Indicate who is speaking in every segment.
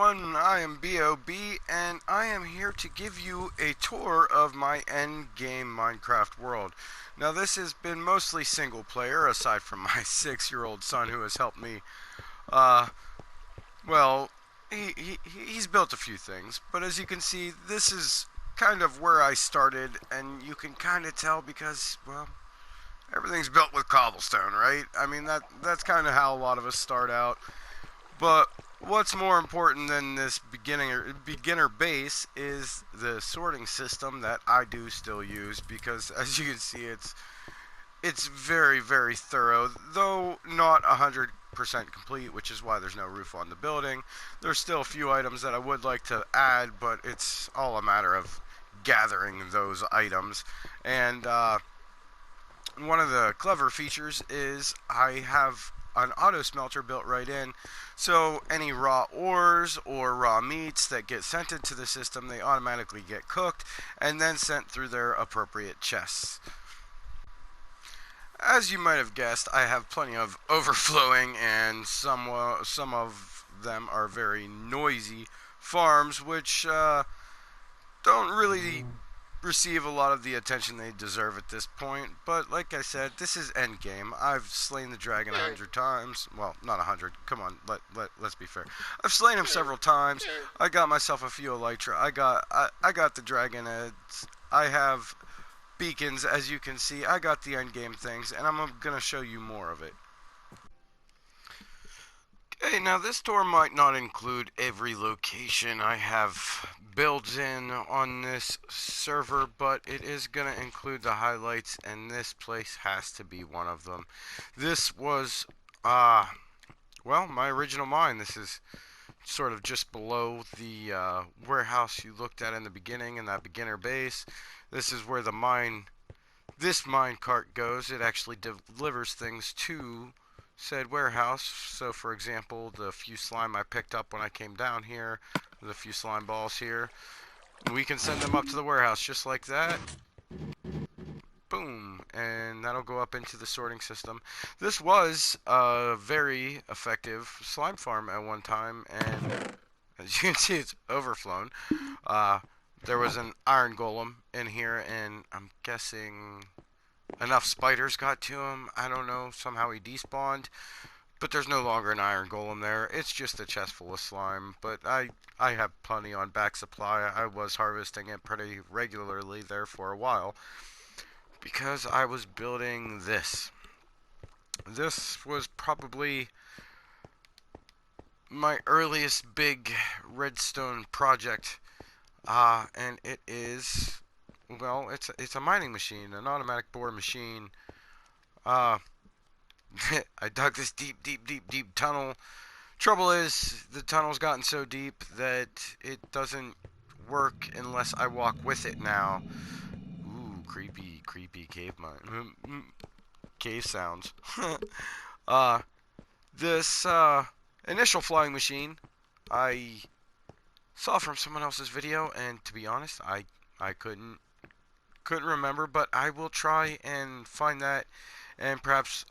Speaker 1: everyone, I am B.O.B. and I am here to give you a tour of my endgame Minecraft world. Now this has been mostly single player aside from my 6-year-old son who has helped me, uh, well, he's built a few things, but as you can see this is kind of where I started, and you can kind of tell because, well, everything's built with cobblestone, right? I mean that's kind of how a lot of us start out. But what's more important than this beginner base is the sorting system that I do still use, because as you can see it's very thorough, though not 100% complete, which is why there's no roof on the building. There's still a few items that I would like to add, but it's all a matter of gathering those items. And one of the clever features is I have an auto smelter built right in, so any raw ores or raw meats that get sent into the system, they automatically get cooked and then sent through their appropriate chests. As you might have guessed, I have plenty of overflowing, and some of them are very noisy farms, which don't really receive a lot of the attention they deserve at this point. But like I said, this is endgame. I've slain the dragon 100 times. Well, not 100. Come on, let's be fair. I've slain him several times. I got myself a few elytra. I got the dragon heads. I have beacons, as you can see. I got the endgame things, and I'm gonna show you more of it. Okay, now this tour might not include every location I have builds in on this server, but it is going to include the highlights, and this place has to be one of them. This was, well, my original mine. This is sort of just below the warehouse you looked at in the beginning, in that beginner base. This is where this mine cart goes. It actually delivers things to said warehouse. So for example, the few slime I picked up when I came down here, the few slime balls here, we can send them up to the warehouse just like that. Boom, and that'll go up into the sorting system. This was a very effective slime farm at one time, and as you can see, it's overflown. There was an iron golem in here, and I'm guessing enough spiders got to him. I don't know, somehow he despawned, but there's no longer an iron golem there. It's just a chest full of slime, but I have plenty on back supply. I was harvesting it pretty regularly there for a while because I was building this. This was probably my earliest big redstone project, and it is, well, it's a mining machine, an automatic bore machine. I dug this deep tunnel. Trouble is, the tunnel's gotten so deep that it doesn't work unless I walk with it now. Ooh, creepy cave mine. Cave sounds. This initial flying machine I saw from someone else's video, and to be honest, I couldn't remember, but I will try and find that and perhaps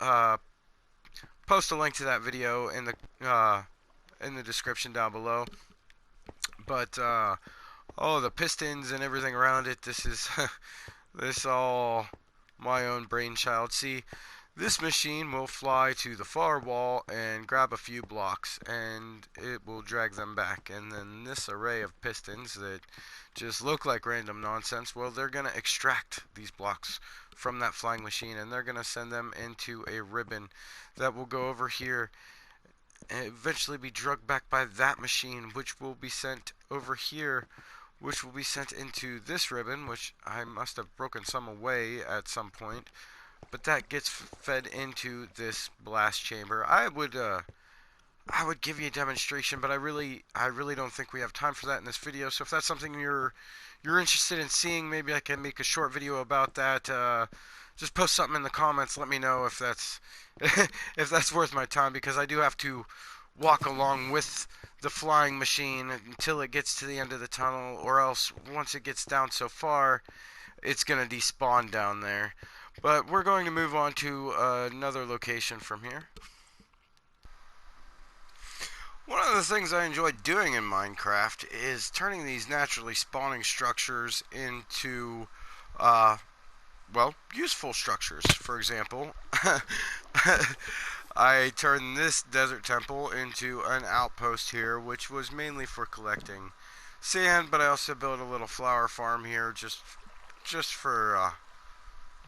Speaker 1: post a link to that video in the description down below. But oh, the pistons and everything around it, this is this all my own brainchild. See, this machine will fly to the far wall and grab a few blocks, and it will drag them back. And then this array of pistons that just look like random nonsense, well, they're going to extract these blocks from that flying machine, and they're going to send them into a ribbon that will go over here and eventually be drugged back by that machine, which will be sent over here, which will be sent into this ribbon, which I must have broken some away at some point. But that gets fed into this blast chamber. I would give you a demonstration, but I really don't think we have time for that in this video. So if that's something you're interested in seeing, maybe I can make a short video about that. Just post something in the comments. Let me know if that's if that's worth my time, because I do have to walk along with the flying machine until it gets to the end of the tunnel, or else once it gets down so far, it's gonna despawn down there. But we're going to move on to another location from here. One of the things I enjoy doing in Minecraft is turning these naturally spawning structures into, uh, well, useful structures. For example, I turned this desert temple into an outpost here, which was mainly for collecting sand, but I also built a little flower farm here just for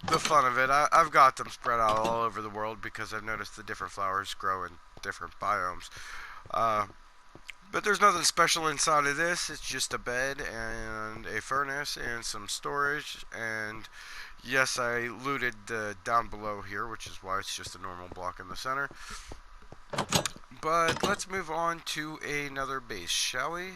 Speaker 1: the fun of it. I've got them spread out all over the world because I've noticed the different flowers grow in different biomes. Uh, but there's nothing special inside of this. It's just a bed and a furnace and some storage. And yes, I looted down below here, which is why it's just a normal block in the center. But let's move on to another base, shall we?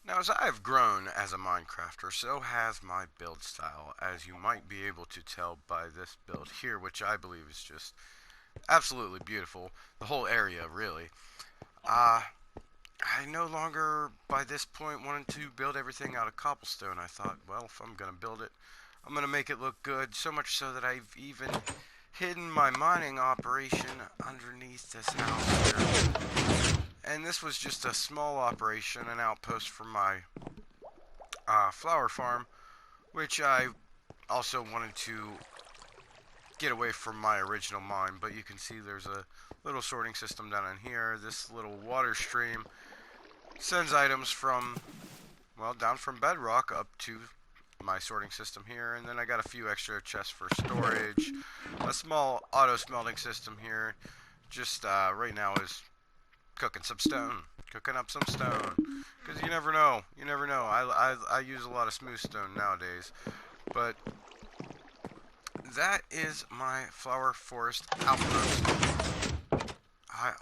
Speaker 1: Now, as I have grown as a Minecrafter, so has my build style, as you might be able to tell by this build here, which I believe is just absolutely beautiful. The whole area, really. I no longer, by this point, wanted to build everything out of cobblestone. I thought, well, if I'm going to build it, I'm going to make it look good, so much so that I've even hidden my mining operation underneath this house here. And this was just a small operation, an outpost for my flower farm, which I also wanted to get away from my original mine. But you can see there's a little sorting system down in here. This little water stream sends items from, well, down from bedrock up to my sorting system here. And then I got a few extra chests for storage. A small auto smelting system here. Just right now is cooking some stone, cooking up some stone, because you never know, I use a lot of smooth stone nowadays. But that is my flower forest outpost.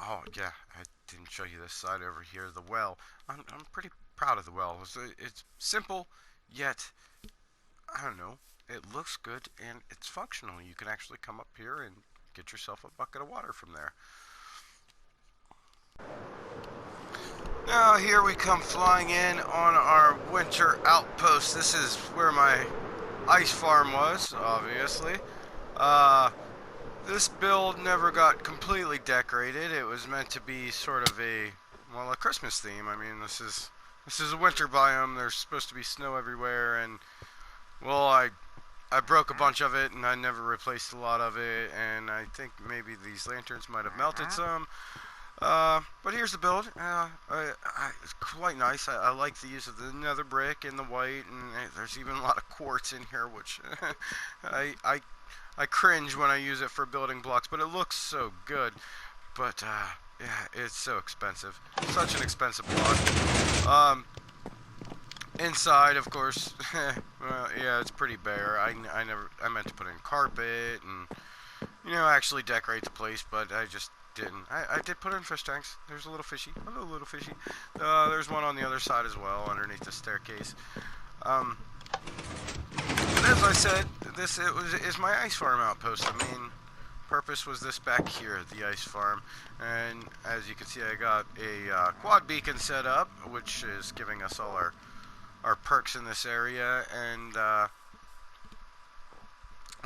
Speaker 1: Oh yeah, I didn't show you this side over here, the well. I'm pretty proud of the well. It's simple, yet I don't know, it looks good and it's functional. You can actually come up here and get yourself a bucket of water from there. Now here we come flying in on our winter outpost. This is where my ice farm was, obviously. This build never got completely decorated. It was meant to be sort of a Christmas theme. I mean, this is a winter biome. There's supposed to be snow everywhere, and well, I broke a bunch of it and I never replaced a lot of it, and I think maybe these lanterns might have melted some. But here's the build. It's quite nice. I like the use of the nether brick and the white, and there's even a lot of quartz in here, which I cringe when I use it for building blocks, but it looks so good. But yeah, it's so expensive. Such an expensive block. Inside, of course, well, yeah, it's pretty bare. I meant to put in carpet and actually decorate the place, but I just didn't. I did put in fish tanks. There's a little fishy. Hello, little fishy. There's one on the other side as well, underneath the staircase. But as I said, this is my ice farm outpost. The main purpose was this back here, the ice farm. And as you can see, I got a quad beacon set up, which is giving us all our perks in this area. And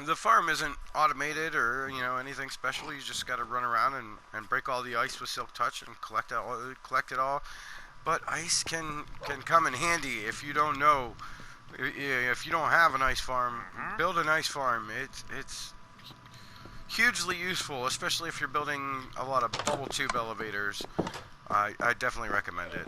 Speaker 1: the farm isn't automated or anything special. You just got to run around and break all the ice with silk touch and collect it all. But ice can come in handy if you don't know. If you don't have an ice farm, build an ice farm. It's hugely useful, especially if you're building a lot of bubble tube elevators. I definitely recommend it.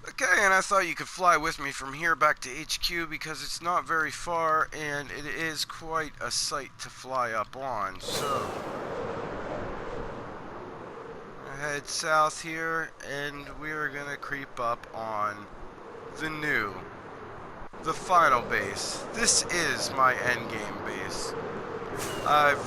Speaker 1: Okay, and I thought you could fly with me from here back to HQ because it's not very far and it is quite a sight to fly up on. So, head south here and we are going to creep up on the final base. This is my endgame base. I've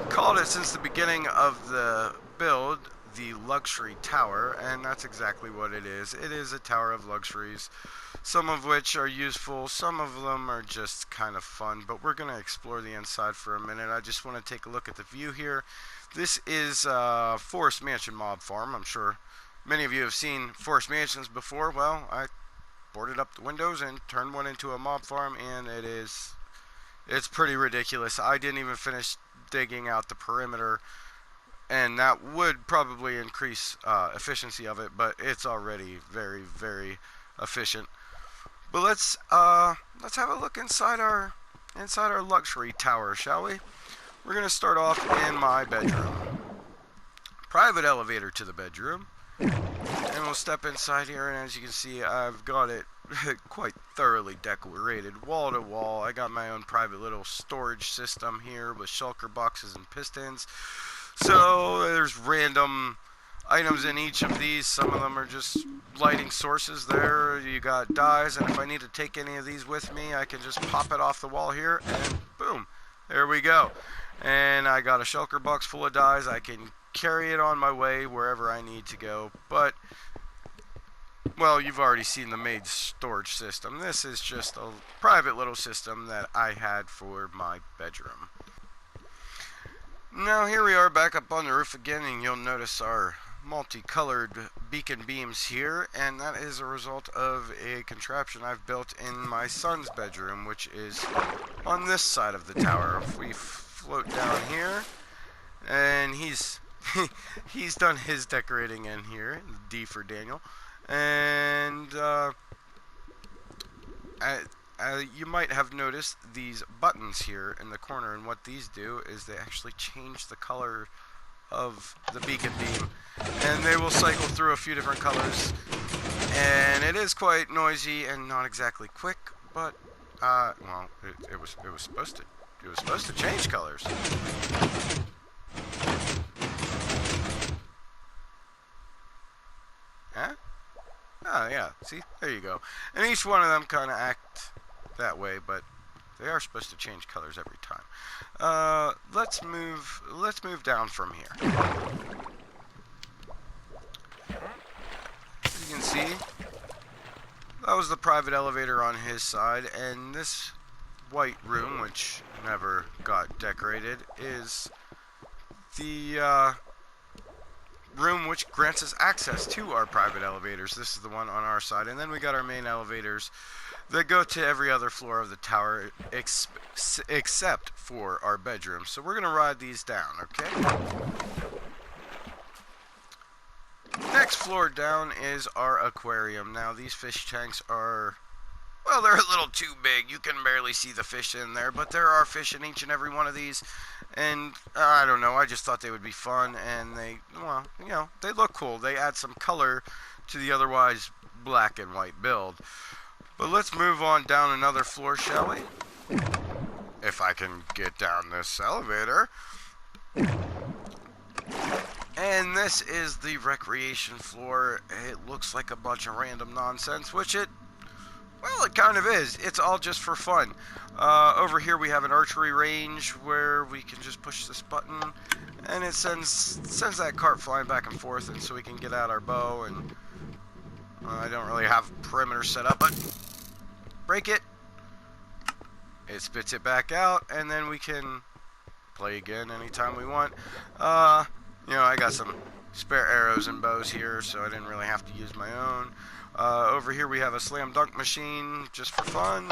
Speaker 1: called it since the beginning of the build the luxury tower, and that's exactly what it is. It is a tower of luxuries, some of which are useful, some of them are just kind of fun, but we're going to explore the inside for a minute. I just want to take a look at the view here. This is Forest Mansion Mob Farm. I'm sure many of you have seen Forest Mansions before. Well, I boarded up the windows and turned one into a mob farm, and it is It's pretty ridiculous. I didn't even finish digging out the perimeter, and that would probably increase efficiency of it, but it's already very, very efficient. But let's have a look inside our luxury tower, shall we? We're gonna start off in my bedroom. Private elevator to the bedroom, and we'll step inside here. And as you can see, I've got it quite thoroughly decorated, wall to wall. I got my own private little storage system here with shulker boxes and pistons. So there's random items in each of these. Some of them are just lighting sources. There you got dyes, and if I need to take any of these with me, I can just pop it off the wall here, and boom, there we go. And I got a shulker box full of dyes. I can carry it on my way wherever I need to go. But, well, you've already seen the maid storage system. This is just a private little system that I had for my bedroom. Now here we are back up on the roof again, and you'll notice our multicolored beacon beams here, and that is a result of a contraption I've built in my son's bedroom, which is on this side of the tower. If we float down here, and he's done his decorating in here, D for Daniel, and you might have noticed these buttons here in the corner, and what these do is they actually change the color of the beacon beam, and they will cycle through a few different colors, and it is quite noisy and not exactly quick, but well, it was supposed to change colors. Huh? Oh yeah, see, there you go. And each one of them kind of act that way, but they are supposed to change colors every time. Let's move down from here. As you can see, that was the private elevator on his side, and this white room, which never got decorated, is the room which grants us access to our private elevators. This is the one on our side, and then we got our main elevators that go to every other floor of the tower except for our bedroom. So we're gonna ride these down, okay? Next floor down is our aquarium. Now these fish tanks are, well, they're a little too big. You can barely see the fish in there, but there are fish in each and every one of these. And I don't know, I just thought they would be fun, and they, well, you know, they look cool. They add some color to the otherwise black and white build. But let's move on down another floor, shall we? If I can get down this elevator. And this is the recreation floor. It looks like a bunch of random nonsense, which it kind of is. It's all just for fun. Over here we have an archery range where we can just push this button, and it sends that cart flying back and forth, and so we can get out our bow. And I don't really have perimeter set up, but break it. It spits it back out, and then we can play again anytime we want. You know, I got some spare arrows and bows here, so I didn't really have to use my own. Over here we have a slam dunk machine just for fun.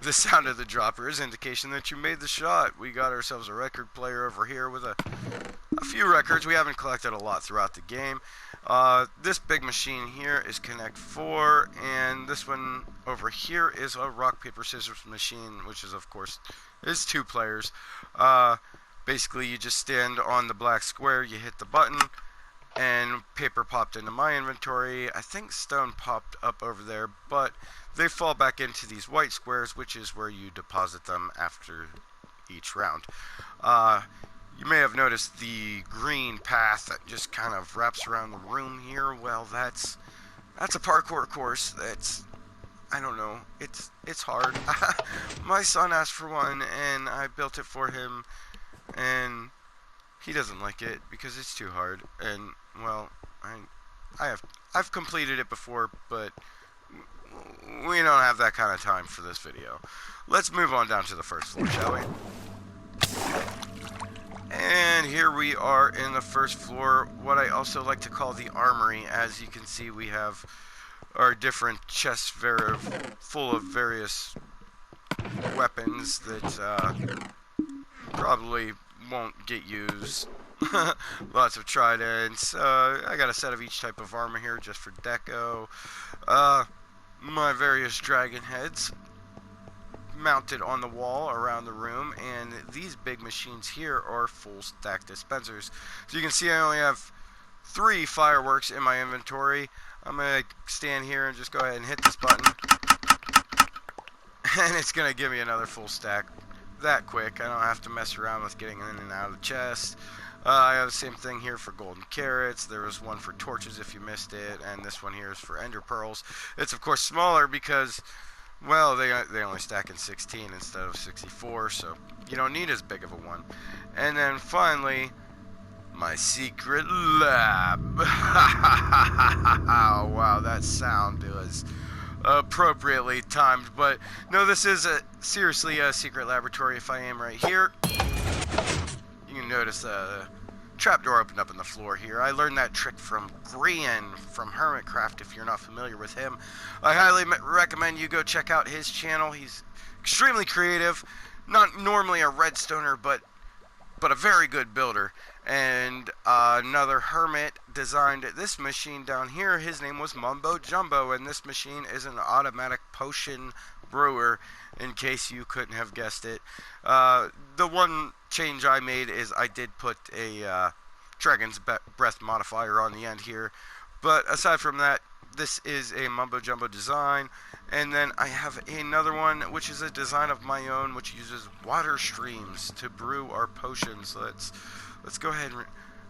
Speaker 1: The sound of the dropper is indication that you made the shot. We got ourselves a record player over here with a few records. We haven't collected a lot throughout the game. This big machine here is Connect 4, and this one over here is a rock, paper, scissors machine, which is, of course, is 2 players. Basically, you just stand on the black square, you hit the button, and paper popped into my inventory. I think stone popped up over there, but they fall back into these white squares, which is where you deposit them after each round. You may have noticed the green path that just kind of wraps around the room here. Well, that's a parkour course. I don't know, it's hard. My son asked for one, and I built it for him, and he doesn't like it because it's too hard. And well, I've completed it before, but we don't have that kind of time for this video. Let's move on down to the first floor, shall we? And here we are in the first floor, what I also like to call the armory. As you can see, we have are different chests full of various weapons that probably won't get used. Lots of tridents. I got a set of each type of armor here just for deco. My various dragon heads mounted on the wall around the room, and these big machines here are full stack dispensers. So you can see I only have 3 fireworks in my inventory. I'm going to stand here and just go ahead and hit this button, and it's going to give me another full stack that quick. I don't have to mess around with getting in and out of the chest. I have the same thing here for golden carrots. There was one for torches if you missed it, and this one here is for ender pearls. It's of course smaller because, well, they only stack in 16 instead of 64, so you don't need as big of a one. And then finally, my secret lab. Wow, that sound was appropriately timed, but no, this is seriously a secret laboratory. If I aim right here, you can notice a trapdoor opened up in the floor here. I learned that trick from Grian from Hermitcraft. If you're not familiar with him, I highly recommend you go check out his channel. He's extremely creative, not normally a redstoner, but a very good builder. And another hermit designed this machine down here. His name was Mumbo Jumbo, and this machine is an automatic potion brewer, in case you couldn't have guessed it. The one change I made is I did put a Dragon's Breath modifier on the end here, but aside from that, this is a Mumbo Jumbo design. And then I have another one which is a design of my own, which uses water streams to brew our potions. Let's go ahead and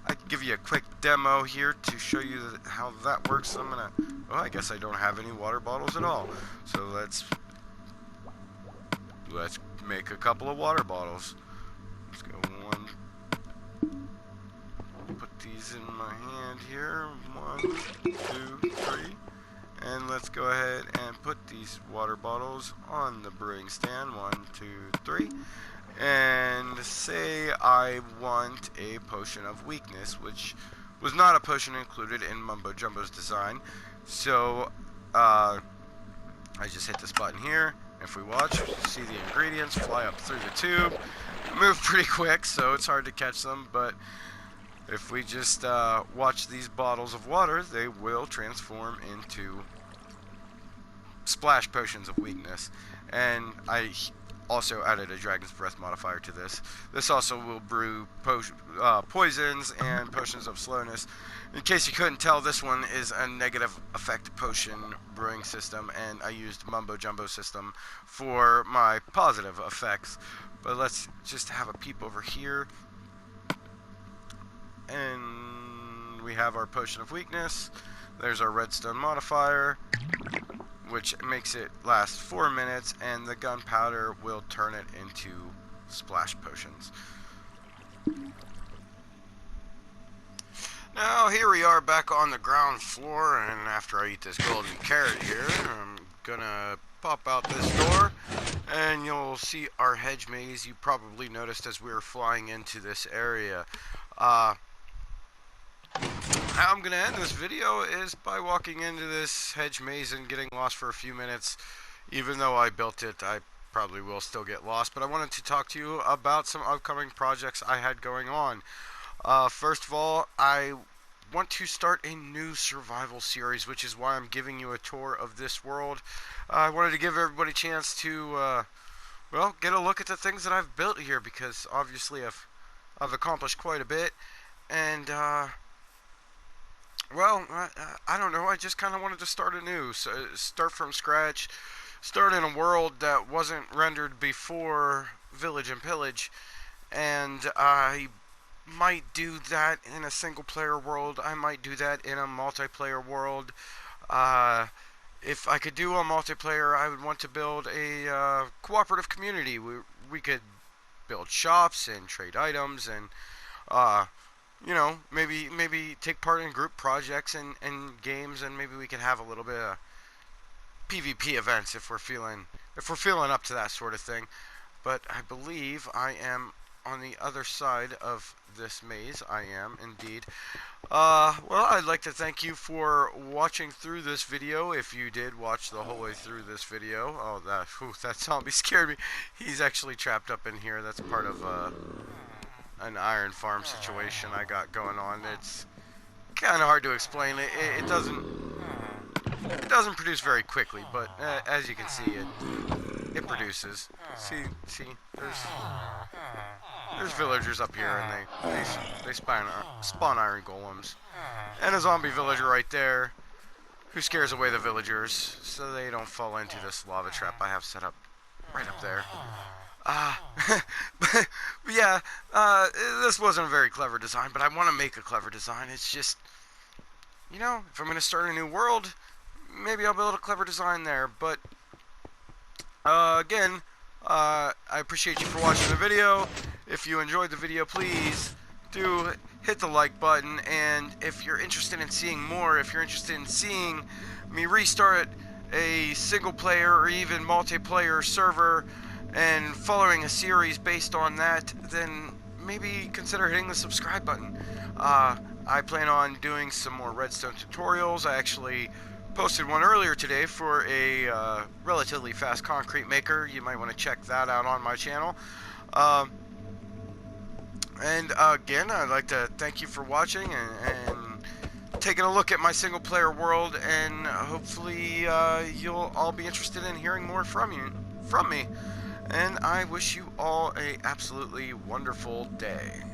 Speaker 1: I can give you a quick demo here to show you how that works. Well, I guess I don't have any water bottles at all, so let's make a couple of water bottles. Let's go one. Put these in my hand here. 1, 2, 3. And let's go ahead and put these water bottles on the brewing stand. 1, 2, 3. And say I want a potion of weakness, which was not a potion included in Mumbo Jumbo's design. So I just hit this button here. If we watch, see the ingredients fly up through the tube. Move pretty quick, so it's hard to catch them, but if we just watch these bottles of water, they will transform into splash potions of weakness. And I also added a Dragon's Breath modifier to this. This also will brew poisons and potions of slowness. In case you couldn't tell, this one is a negative effect potion brewing system, and I used Mumbo Jumbo system for my positive effects. But let's just have a peep over here. And we have our potion of weakness. There's our redstone modifier, which makes it last 4 minutes, and the gunpowder will turn it into splash potions. Now here we are back on the ground floor, and after I eat this golden carrot here, I'm gonna pop out this door and you'll see our hedge maze. You probably noticed as we were flying into this area. How I'm going to end this video is by walking into this hedge maze and getting lost for a few minutes. Even though I built it, I probably will still get lost. But I wanted to talk to you about some upcoming projects I had going on. First of all, I want to start a new survival series, which is why I'm giving you a tour of this world. I wanted to give everybody a chance to, well, get a look at the things that I've built here, because obviously I've accomplished quite a bit. And, well, I don't know, I just kind of wanted to start anew, so start from scratch, start in a world that wasn't rendered before Village and Pillage, and I might do that in a single player world. I might do that in a multiplayer world. If I could do a multiplayer, I would want to build a cooperative community. We could build shops and trade items, and you know, maybe take part in group projects and games, and maybe we could have a little bit of PvP events if we're feeling up to that sort of thing. But I believe I am on the other side of this maze. I am indeed. Well, I'd like to thank you for watching through this video. If you did watch the whole way through this video. Oh, that zombie scared me. He's actually trapped up in here. That's part of an iron farm situation I got going on. It's kind of hard to explain. It doesn't produce very quickly, but as you can see, it produces. See, there's villagers up here, and they spawn iron golems, and a zombie villager right there, who scares away the villagers so they don't fall into this lava trap I have set up right up there. But yeah, this wasn't a very clever design, but I want to make a clever design. It's just, you know, if I'm going to start a new world, maybe I'll build a clever design there. But again, I appreciate you for watching the video. If you enjoyed the video, please do hit the like button. And if you're interested in seeing more, if you're interested in seeing me restart a single player or even multiplayer server and following a series based on that, then maybe consider hitting the subscribe button. I plan on doing some more redstone tutorials. I actually posted one earlier today for a relatively fast concrete maker. You might want to check that out on my channel. And again, I'd like to thank you for watching and taking a look at my single player world, and hopefully you'll all be interested in hearing more from me. And I wish you all a absolutely wonderful day.